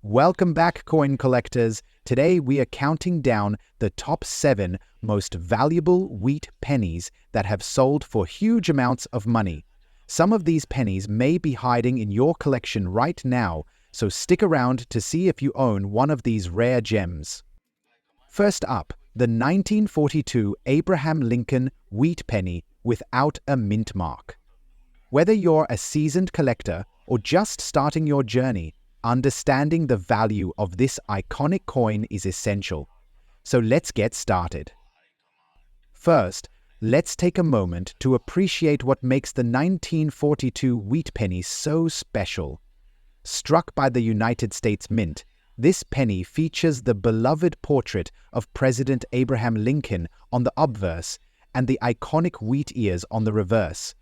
Welcome back, coin collectors. Today we are counting down the top 7 most valuable wheat pennies that have sold for huge amounts of money. Some of these pennies may be hiding in your collection right now, so stick around to see if you own one of these rare gems. First up, the 1942 Abraham Lincoln wheat penny without a mint mark. Whether you're a seasoned collector or just starting your journey, understanding the value of this iconic coin is essential. So let's get started. First, let's take a moment to appreciate what makes the 1942 wheat penny so special. Struck by the United States Mint, this penny features the beloved portrait of President Abraham Lincoln on the obverse and the iconic wheat ears on the reverse.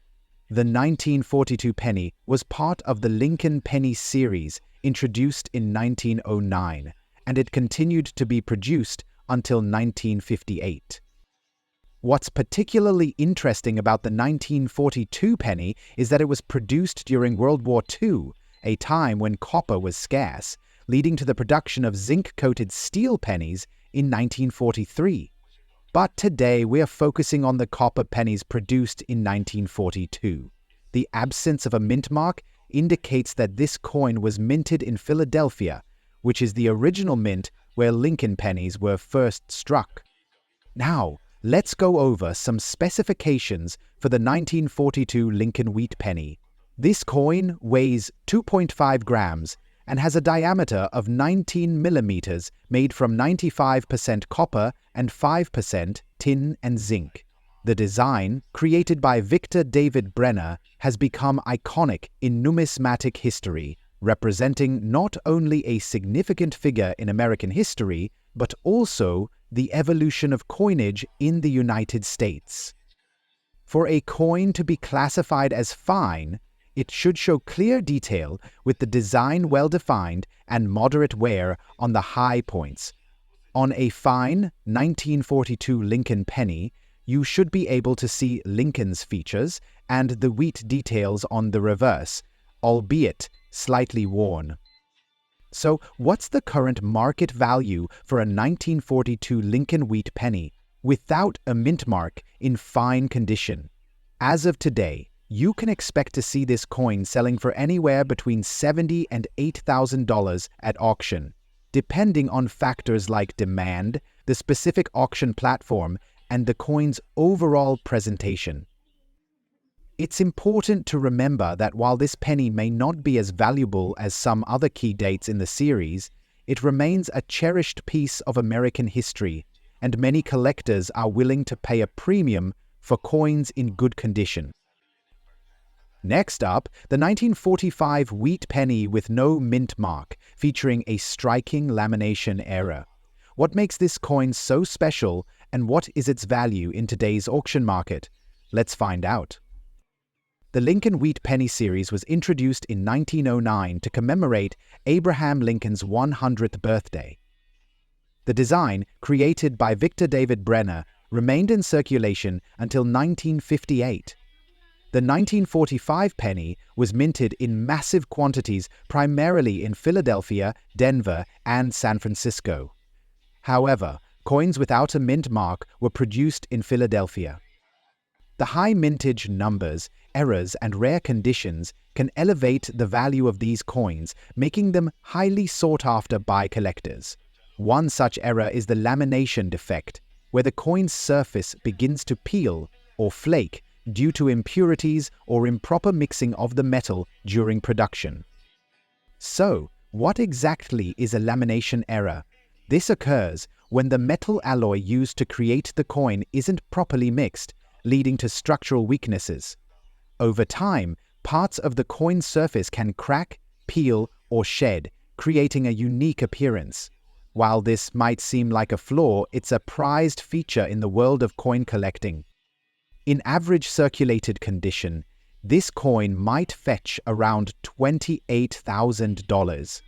The 1942 penny was part of the Lincoln Penny series introduced in 1909, and it continued to be produced until 1958. What's particularly interesting about the 1942 penny is that it was produced during World War II, a time when copper was scarce, leading to the production of zinc-coated steel pennies in 1943. But today we are focusing on the copper pennies produced in 1942. The absence of a mint mark indicates that this coin was minted in Philadelphia, which is the original mint where Lincoln pennies were first struck. Now, let's go over some specifications for the 1942 Lincoln wheat penny. This coin weighs 2.5 grams and has a diameter of 19 millimeters made from 95% copper and 5% tin and zinc. The design, created by Victor David Brenner, has become iconic in numismatic history, representing not only a significant figure in American history, but also the evolution of coinage in the United States. For a coin to be classified as fine, it should show clear detail with the design well-defined and moderate wear on the high points. On a fine 1942 Lincoln penny, you should be able to see Lincoln's features and the wheat details on the reverse, albeit slightly worn. So, what's the current market value for a 1942 Lincoln wheat penny without a mint mark in fine condition? As of today, you can expect to see this coin selling for anywhere between $70,000 and $8,000 at auction, depending on factors like demand, the specific auction platform, and the coin's overall presentation. It's important to remember that while this penny may not be as valuable as some other key dates in the series, it remains a cherished piece of American history, and many collectors are willing to pay a premium for coins in good condition. Next up, the 1945 wheat penny with no mint mark, featuring a striking lamination error. What makes this coin so special, and what is its value in today's auction market? Let's find out. The Lincoln Wheat Penny series was introduced in 1909 to commemorate Abraham Lincoln's 100th birthday. The design, created by Victor David Brenner, remained in circulation until 1958. The 1945 penny was minted in massive quantities primarily in Philadelphia, Denver, and San Francisco. However, coins without a mint mark were produced in Philadelphia. The high mintage numbers, errors, and rare conditions can elevate the value of these coins, making them highly sought after by collectors. One such error is the lamination defect, where the coin's surface begins to peel or flake due to impurities or improper mixing of the metal during production. So, what exactly is a lamination error? This occurs when the metal alloy used to create the coin isn't properly mixed, leading to structural weaknesses. Over time, parts of the coin surface can crack, peel, or shed, creating a unique appearance. While this might seem like a flaw, it's a prized feature in the world of coin collecting. In average circulated condition, this coin might fetch around $28,000.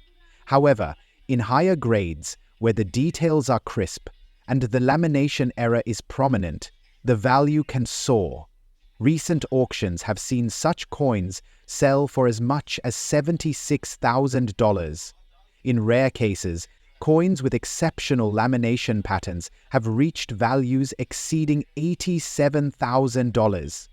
However, in higher grades, where the details are crisp and the lamination error is prominent, the value can soar. Recent auctions have seen such coins sell for as much as $76,000. In rare cases, coins with exceptional lamination patterns have reached values exceeding $87,000.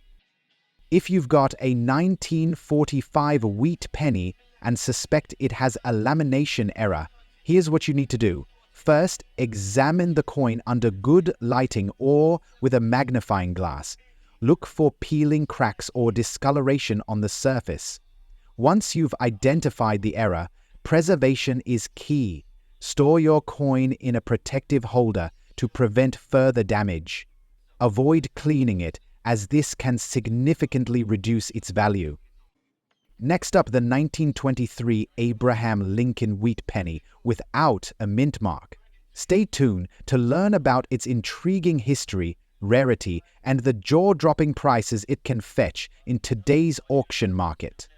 If you've got a 1945 wheat penny and suspect it has a lamination error, here's what you need to do. First, examine the coin under good lighting or with a magnifying glass. Look for peeling cracks or discoloration on the surface. Once you've identified the error, preservation is key. Store your coin in a protective holder to prevent further damage. Avoid cleaning it, as this can significantly reduce its value. Next up, the 1923 Abraham Lincoln wheat penny without a mint mark. Stay tuned to learn about its intriguing history, rarity, and the jaw-dropping prices it can fetch in today's auction market.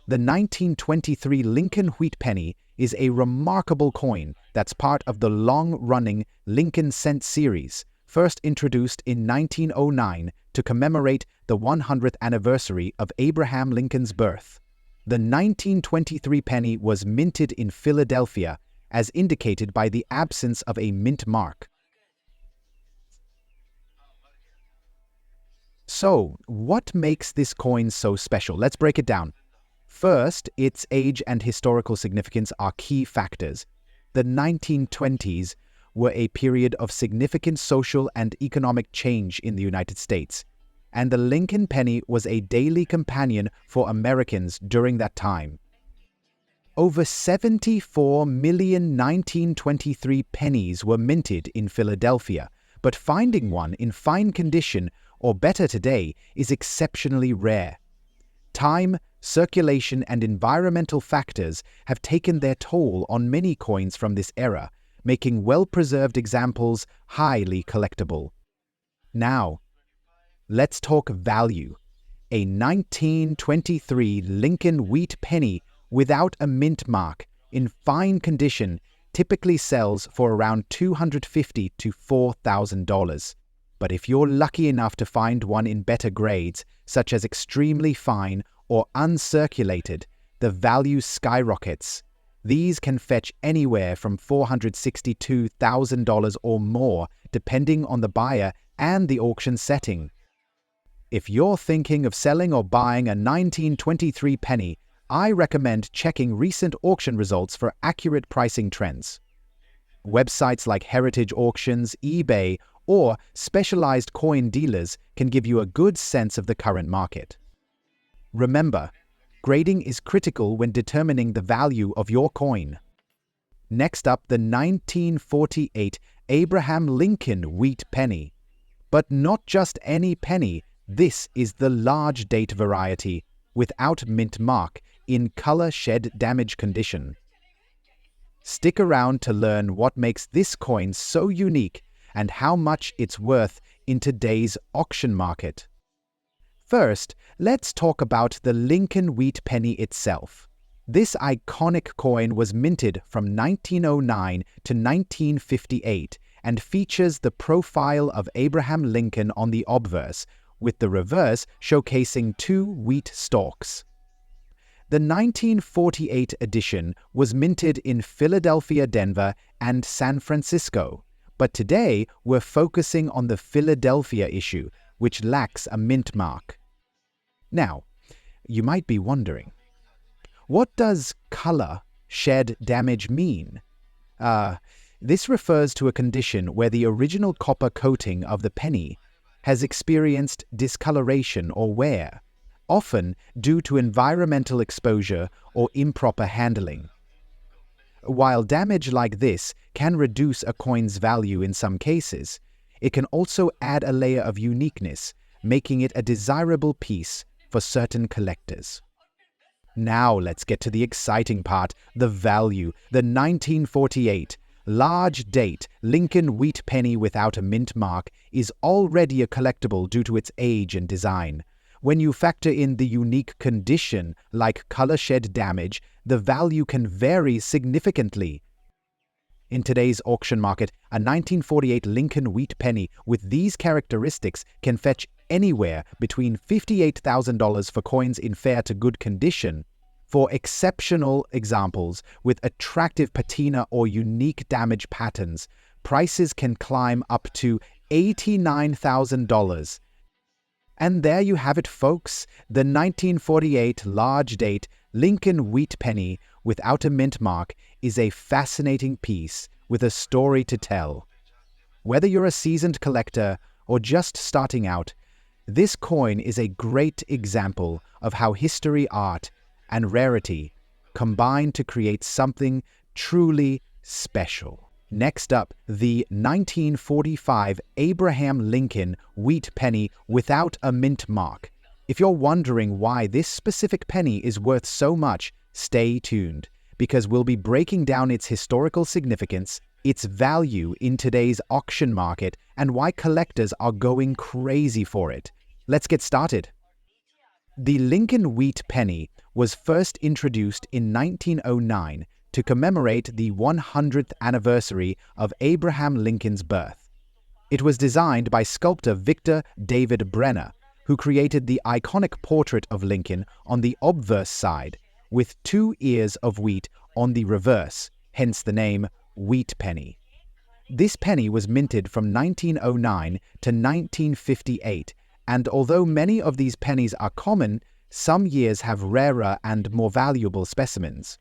The 1923 Lincoln wheat penny is a remarkable coin that's part of the long-running Lincoln cent series, first introduced in 1909 to commemorate the 100th anniversary of Abraham Lincoln's birth. The 1923 penny was minted in Philadelphia, as indicated by the absence of a mint mark. So, what makes this coin so special? Let's break it down. First, its age and historical significance are key factors. The 1920s were a period of significant social and economic change in the United States, and the Lincoln penny was a daily companion for Americans during that time. Over 74 million 1923 pennies were minted in Philadelphia, but finding one in fine condition, or better today, is exceptionally rare. Time, circulation, and environmental factors have taken their toll on many coins from this era, making well-preserved examples highly collectible. Now, let's talk value. A 1923 Lincoln wheat penny without a mint mark, in fine condition, typically sells for around $250 to $4,000. But if you're lucky enough to find one in better grades, such as extremely fine or uncirculated, the value skyrockets. These can fetch anywhere from $462,000 or more, depending on the buyer and the auction setting. If you're thinking of selling or buying a 1923 penny, I recommend checking recent auction results for accurate pricing trends. Websites like Heritage Auctions, eBay, or specialized coin dealers can give you a good sense of the current market. Remember, grading is critical when determining the value of your coin. Next up, the 1948 Abraham Lincoln wheat penny. But not just any penny, this is the large date variety, without mint mark, in color shed damage condition. Stick around to learn what makes this coin so unique and how much it's worth in today's auction market. First, let's talk about the Lincoln wheat penny itself. This iconic coin was minted from 1909 to 1958 and features the profile of Abraham Lincoln on the obverse, with the reverse showcasing two wheat stalks. The 1948 edition was minted in Philadelphia, Denver, and San Francisco. But today, we're focusing on the Philadelphia issue, which lacks a mint mark. Now, you might be wondering, what does color shed damage mean? This refers to a condition where the original copper coating of the penny has experienced discoloration or wear, often due to environmental exposure or improper handling. While damage like this can reduce a coin's value in some cases, it can also add a layer of uniqueness, making it a desirable piece for certain collectors. Now let's get to the exciting part, the value. The 1948 large date Lincoln wheat penny without a mint mark is already a collectible due to its age and design. When you factor in the unique condition, like color shed damage, the value can vary significantly. In today's auction market, a 1948 Lincoln wheat penny with these characteristics can fetch anywhere between $58,000 for coins in fair to good condition, For exceptional examples with attractive patina or unique damage patterns, prices can climb up to $89,000. And there you have it, folks, the 1948 large date Lincoln wheat penny without a mint mark is a fascinating piece with a story to tell. Whether you're a seasoned collector or just starting out, this coin is a great example of how history, art, and rarity combine to create something truly special. Next up, the 1945 Abraham Lincoln wheat penny without a mint mark. If you're wondering why this specific penny is worth so much, stay tuned, because we'll be breaking down its historical significance, its value in today's auction market, and why collectors are going crazy for it. Let's get started. The Lincoln wheat penny was first introduced in 1909 to commemorate the 100th anniversary of Abraham Lincoln's birth. It was designed by sculptor Victor David Brenner, who created the iconic portrait of Lincoln on the obverse side, with 2 ears of wheat on the reverse, hence the name wheat penny. This penny was minted from 1909 to 1958, and although many of these pennies are common, some years have rarer and more valuable specimens.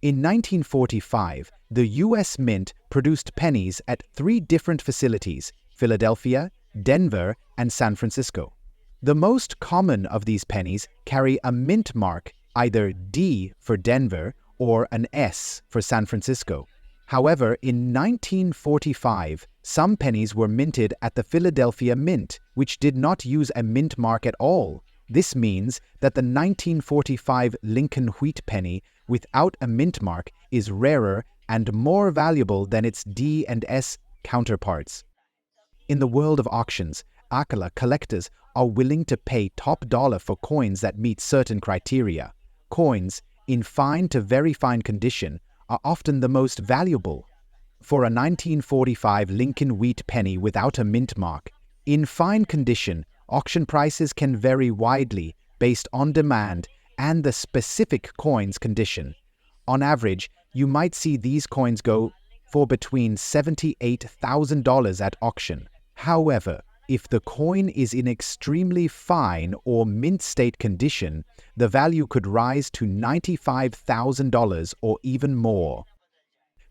In 1945, the U.S. Mint produced pennies at 3 different facilities: Philadelphia, Denver, and San Francisco. The most common of these pennies carry a mint mark, either D for Denver or an S for San Francisco. However, in 1945, some pennies were minted at the Philadelphia Mint, which did not use a mint mark at all. This means that the 1945 Lincoln wheat penny without a mint mark is rarer and more valuable than its D and S counterparts. In the world of auctions, collectors are willing to pay top dollar for coins that meet certain criteria. Coins in fine to very fine condition are often the most valuable. For a 1945 Lincoln wheat penny without a mint mark, in fine condition, auction prices can vary widely based on demand and the specific coin's condition. On average, you might see these coins go for between $78,000 at auction. However, if the coin is in extremely fine or mint state condition, the value could rise to $95,000 or even more.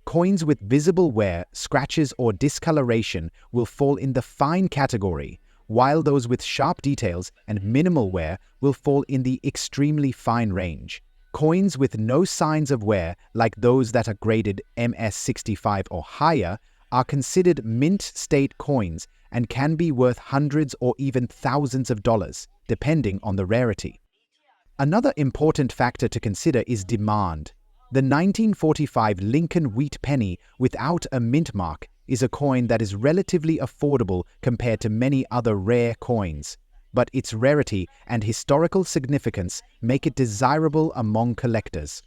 Coins with visible wear, scratches, or discoloration will fall in the fine category, while those with sharp details and minimal wear will fall in the extremely fine range. Coins with no signs of wear, like those that are graded MS65 or higher, are considered mint state coins and can be worth hundreds or even thousands of dollars, depending on the rarity. Another important factor to consider is demand. The 1945 Lincoln wheat penny without a mint mark is a coin that is relatively affordable compared to many other rare coins, but its rarity and historical significance make it desirable among collectors.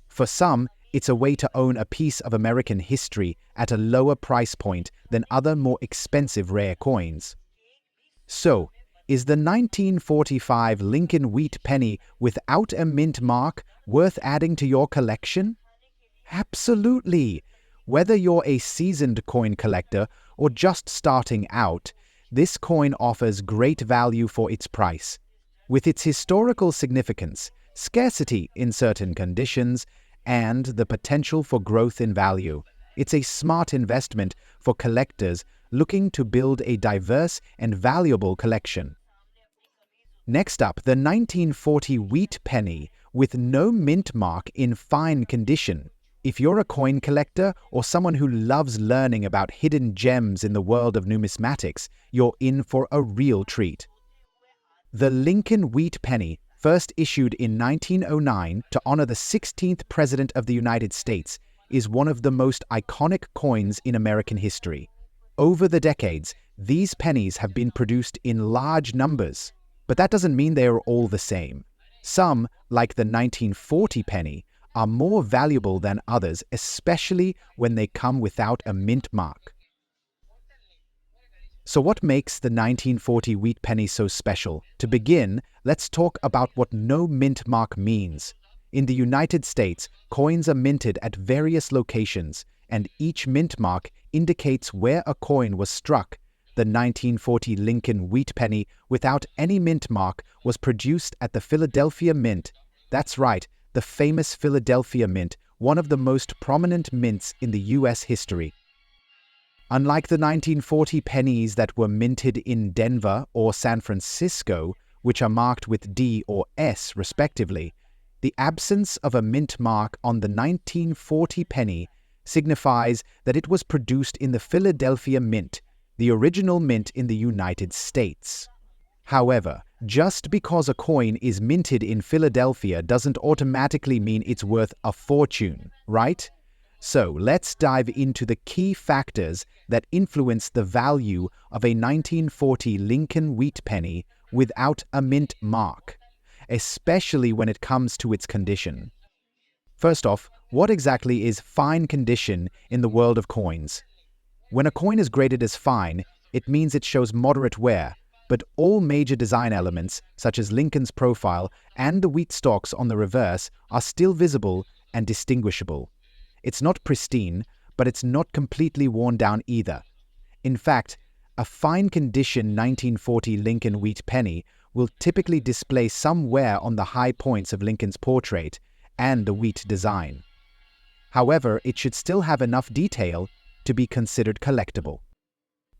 For some, it's a way to own a piece of American history at a lower price point than other more expensive rare coins. So, is the 1945 Lincoln wheat penny without a mint mark worth adding to your collection? Absolutely! Whether you're a seasoned coin collector or just starting out, this coin offers great value for its price. With its historical significance, scarcity in certain conditions, and the potential for growth in value, it's a smart investment for collectors looking to build a diverse and valuable collection. Next up, the 1940 wheat penny with no mint mark in fine condition. If you're a coin collector or someone who loves learning about hidden gems in the world of numismatics, you're in for a real treat. The Lincoln wheat penny, first issued in 1909 to honor the 16th President of the United States, is one of the most iconic coins in American history. Over the decades, these pennies have been produced in large numbers, but that doesn't mean they are all the same. Some, like the 1940 penny, are more valuable than others, especially when they come without a mint mark. So what makes the 1940 wheat penny so special? To begin, let's talk about what no mint mark means. In the United States, coins are minted at various locations, and each mint mark indicates where a coin was struck. The 1940 Lincoln wheat penny without any mint mark was produced at the Philadelphia Mint. That's right, the famous Philadelphia Mint, one of the most prominent mints in the US history. Unlike the 1940 pennies that were minted in Denver or San Francisco, which are marked with D or S respectively, the absence of a mint mark on the 1940 penny signifies that it was produced in the Philadelphia Mint, the original mint in the United States. However, just because a coin is minted in Philadelphia doesn't automatically mean it's worth a fortune, right? So let's dive into the key factors that influence the value of a 1940 Lincoln wheat penny without a mint mark, especially when it comes to its condition. First off, what exactly is fine condition in the world of coins? When a coin is graded as fine, it means it shows moderate wear, but all major design elements, such as Lincoln's profile and the wheat stalks on the reverse, are still visible and distinguishable. It's not pristine, but it's not completely worn down either. In fact, a fine condition 1940 Lincoln wheat penny will typically display some wear on the high points of Lincoln's portrait and the wheat design. However, it should still have enough detail to be considered collectible.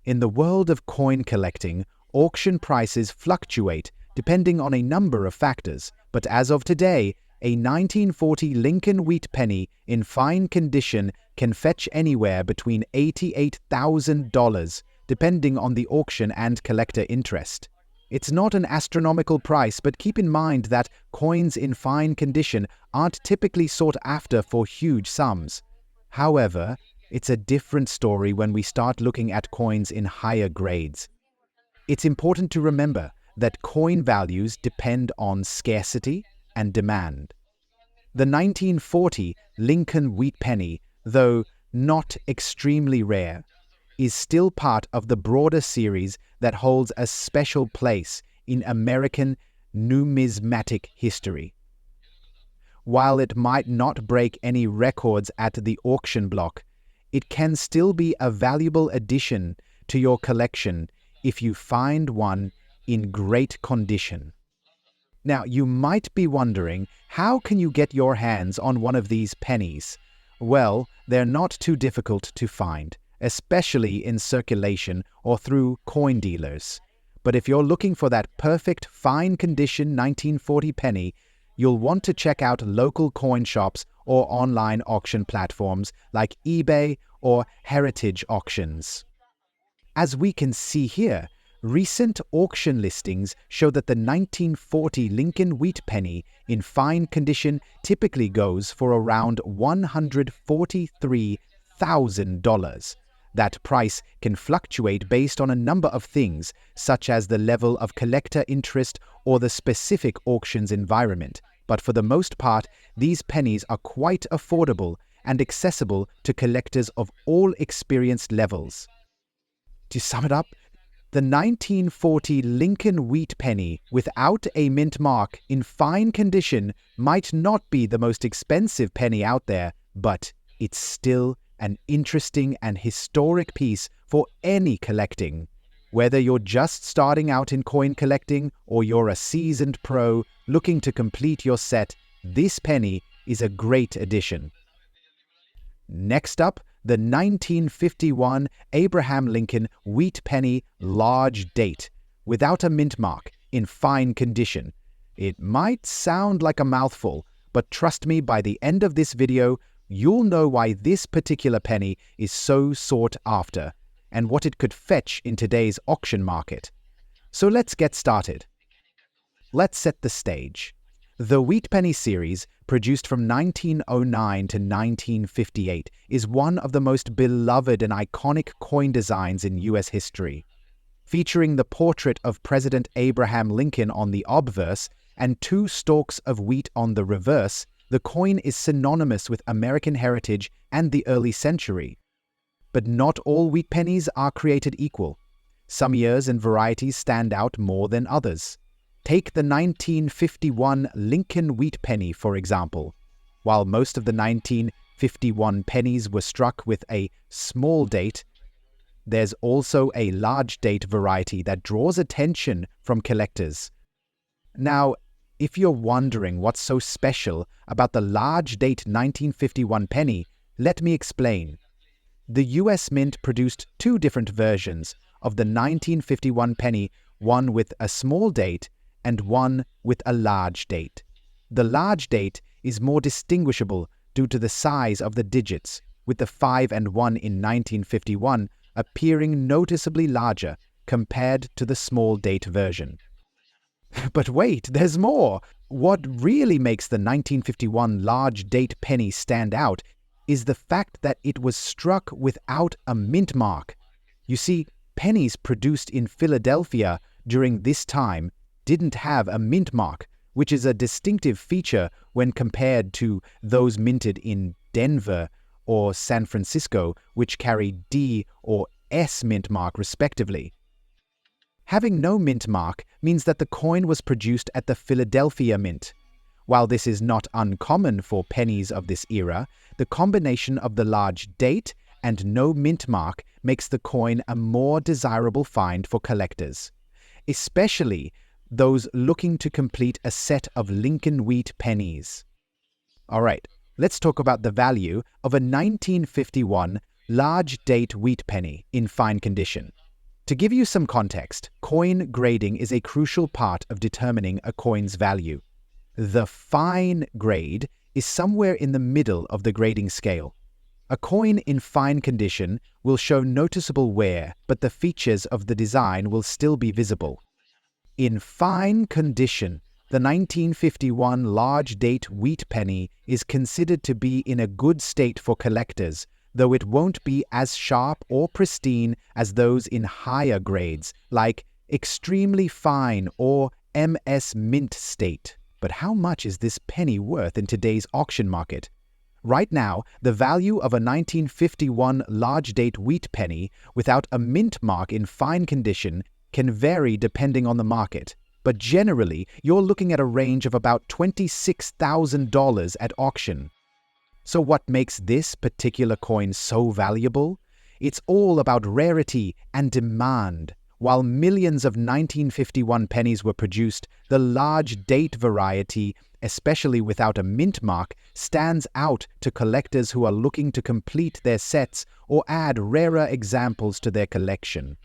In the world of coin collecting, auction prices fluctuate depending on a number of factors, but as of today, a 1940 Lincoln wheat penny in fine condition can fetch anywhere between $88,000, depending on the auction and collector interest. It's not an astronomical price, but keep in mind that coins in fine condition aren't typically sought after for huge sums. However, it's a different story when we start looking at coins in higher grades. It's important to remember that coin values depend on scarcity and demand. The 1940 Lincoln wheat penny, though not extremely rare, is still part of the broader series that holds a special place in American numismatic history. While it might not break any records at the auction block, it can still be a valuable addition to your collection if you find one in great condition. Now, you might be wondering, how can you get your hands on one of these pennies? Well, they're not too difficult to find, especially in circulation or through coin dealers. But if you're looking for that perfect fine condition 1940 penny, you'll want to check out local coin shops or online auction platforms like eBay or Heritage Auctions. As we can see here, recent auction listings show that the 1940 Lincoln wheat penny in fine condition typically goes for around $143,000. That price can fluctuate based on a number of things, such as the level of collector interest or the specific auction's environment. But for the most part, these pennies are quite affordable and accessible to collectors of all experience levels. To sum it up, the 1940 Lincoln wheat penny without a mint mark in fine condition might not be the most expensive penny out there, but it's still an interesting and historic piece for any collecting. Whether you're just starting out in coin collecting or you're a seasoned pro looking to complete your set, this penny is a great addition. Next up, the 1951 Abraham Lincoln wheat penny large date, without a mint mark, in fine condition. It might sound like a mouthful, but trust me, by the end of this video, you'll know why this particular penny is so sought after, and what it could fetch in today's auction market. So let's get started. Let's set the stage. The Wheat Penny series, produced from 1909 to 1958, is one of the most beloved and iconic coin designs in U.S. history. Featuring the portrait of President Abraham Lincoln on the obverse and 2 stalks of wheat on the reverse, the coin is synonymous with American heritage and the early century. But not all wheat pennies are created equal. Some years and varieties stand out more than others. Take the 1951 Lincoln wheat penny, for example. While most of the 1951 pennies were struck with a small date, there's also a large date variety that draws attention from collectors. Now, if you're wondering what's so special about the large date 1951 penny, let me explain. The US Mint produced two different versions of the 1951 penny, one with a small date and one with a large date. The large date is more distinguishable due to the size of the digits, with the 5 and 1 in 1951 appearing noticeably larger compared to the small date version. But wait, there's more! What really makes the 1951 large date penny stand out is the fact that it was struck without a mint mark. You see, pennies produced in Philadelphia during this time didn't have a mint mark, which is a distinctive feature when compared to those minted in Denver or San Francisco, which carry D or S mint mark respectively. Having no mint mark means that the coin was produced at the Philadelphia Mint. While this is not uncommon for pennies of this era, the combination of the large date and no mint mark makes the coin a more desirable find for collectors, especially those looking to complete a set of Lincoln wheat pennies. Alright, let's talk about the value of a 1951 large date wheat penny in fine condition. To give you some context, coin grading is a crucial part of determining a coin's value. The fine grade is somewhere in the middle of the grading scale. A coin in fine condition will show noticeable wear, but the features of the design will still be visible. In fine condition, the 1951 large date wheat penny is considered to be in a good state for collectors, though it won't be as sharp or pristine as those in higher grades, like extremely fine or MS Mint state. But how much is this penny worth in today's auction market? Right now, the value of a 1951 large date wheat penny without a mint mark in fine condition can vary depending on the market, but generally you're looking at a range of about $26,000 at auction. So what makes this particular coin so valuable? It's all about rarity and demand. While millions of 1951 pennies were produced, the large date variety, especially without a mint mark, stands out to collectors who are looking to complete their sets or add rarer examples to their collection.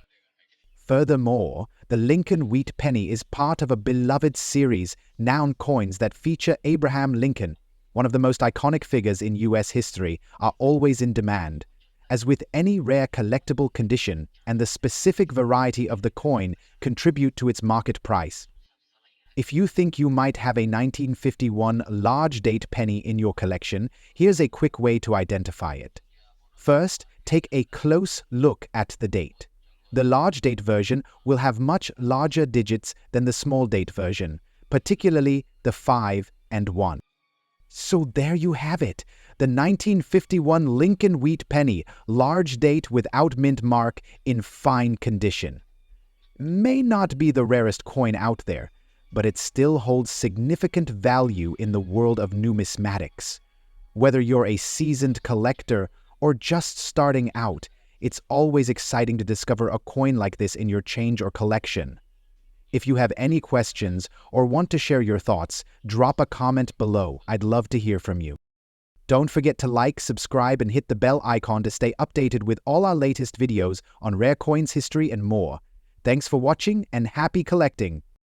Furthermore, the Lincoln wheat penny is part of a beloved series, noun coins that feature Abraham Lincoln, one of the most iconic figures in US history, are always in demand. As with any rare collectible condition, and the specific variety of the coin contribute to its market price. If you think you might have a 1951 large date penny in your collection, here's a quick way to identify it. First, take a close look at the date. The large date version will have much larger digits than the small date version, particularly the 5 and 1. So there you have it, the 1951 Lincoln wheat penny, large date without mint mark in fine condition. May not be the rarest coin out there, but it still holds significant value in the world of numismatics. Whether you're a seasoned collector or just starting out, it's always exciting to discover a coin like this in your change or collection. If you have any questions or want to share your thoughts, drop a comment below. I'd love to hear from you. Don't forget to like, subscribe, and hit the bell icon to stay updated with all our latest videos on rare coins history and more. Thanks for watching and happy collecting!